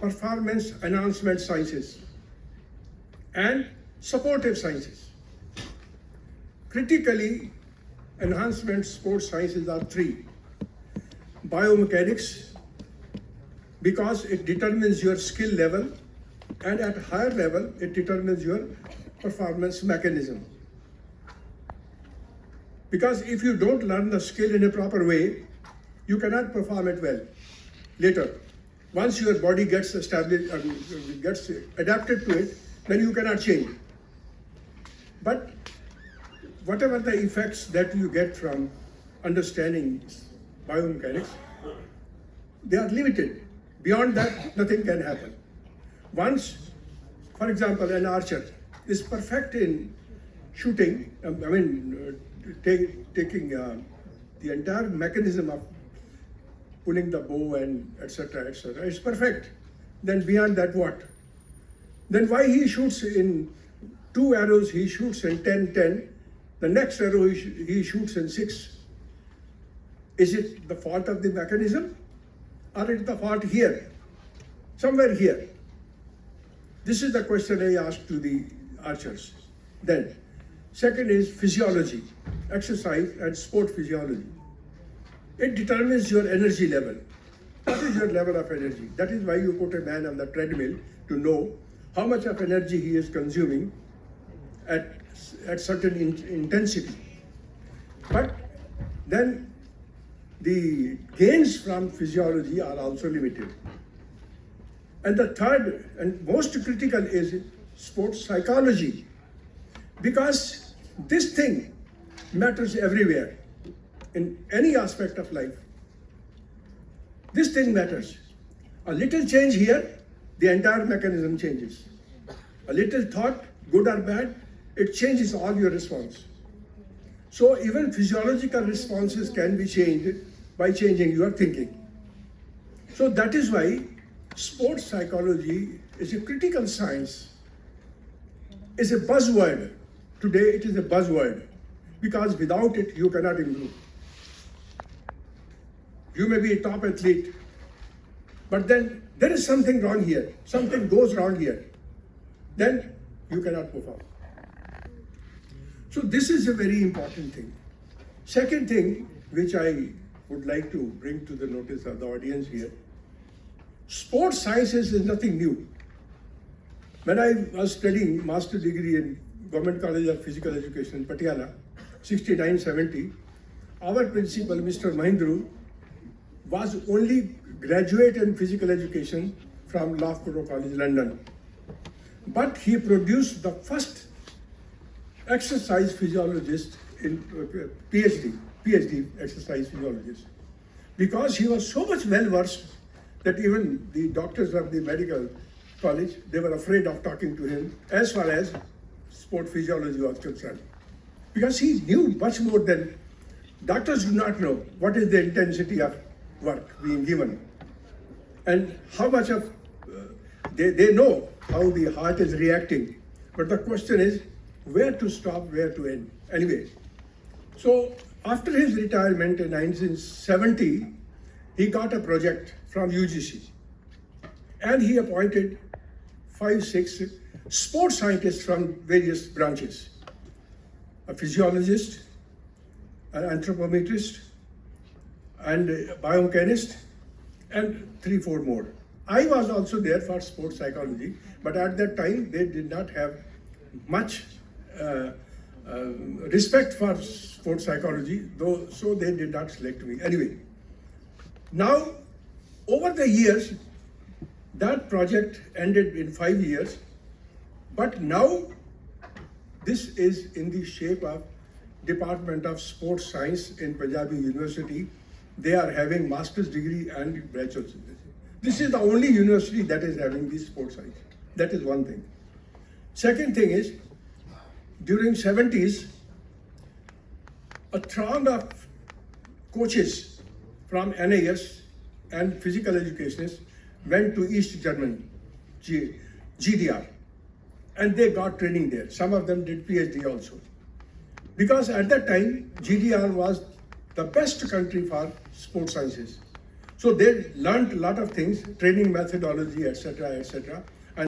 performance enhancement sciences and supportive sciences. Critically, enhancement sports sciences are three. Biomechanics, because it determines your skill level, and at higher level, it determines your performance mechanism. Because if you don't learn the skill in a proper way, you cannot perform it well later. Once your body gets established, gets adapted to it, then you cannot change. But whatever the effects that you get from understanding biomechanics, they are limited. Beyond that, nothing can happen. Once, for example, an archer is perfect in shooting, taking the entire mechanism of pulling the bow and etc., it's perfect. Then beyond that, what? Then why he shoots in 2 arrows, he shoots in 10, the next arrow he shoots in 6. Is it the fault of the mechanism, or is it the fault here, somewhere here? This is the question I asked to the archers. Then, second is physiology, exercise and sport physiology. It determines your energy level. What is your level of energy? That is why you put a man on the treadmill to know how much of energy he is consuming at certain intensity. But then the gains from physiology are also limited. And the third and most critical is sports psychology, because this thing matters everywhere in any aspect of life. This thing matters. A little change here, the entire mechanism changes. A little thought, good or bad, it changes all your response. So even physiological responses can be changed by changing your thinking. So that is why sports psychology is a critical science. It's a buzzword. Today it is a buzzword, because without it you cannot improve. You may be a top athlete, but then there is something wrong here, something goes wrong here, then you cannot perform. So this is a very important thing. Second thing which I would like to bring to the notice of the audience here, sports sciences is nothing new. When I was studying master's degree in Government College of Physical Education in Patiala, 69-70, our principal, Mr. Mahindru, was only graduate in physical education from Loughborough College, London. But he produced the first exercise physiologist in PhD exercise physiologist, because he was so much well versed that even the doctors of the medical college, they were afraid of talking to him as far as sport physiology was concerned, because he knew much more than doctors do not know what is the intensity of work being given and how much of they know how the heart is reacting, but the question is where to stop, where to end. Anyway, so after his retirement in 1970, he got a project from UGC, and he appointed 5-6 sports scientists from various branches, a physiologist, an anthropometrist, and a biochemist, and 3-4 more. I was also there for sports psychology, but at that time they did not have much respect for sports psychology, though, so they did not select me. Anyway, now over the years, that project ended in 5 years, but now this is in the shape of Department of Sports Science in Punjabi University. They are having master's degree and bachelor's degree. This is the only university that is having this sports science. That is one thing. Second thing is, during 70s, a throng of coaches from NIS and physical educationists went to East Germany, GDR, and they got training there. Some of them did PhD also. Because at that time, GDR was the best country for sports sciences. So they learned a lot of things, training methodology, etc., etc.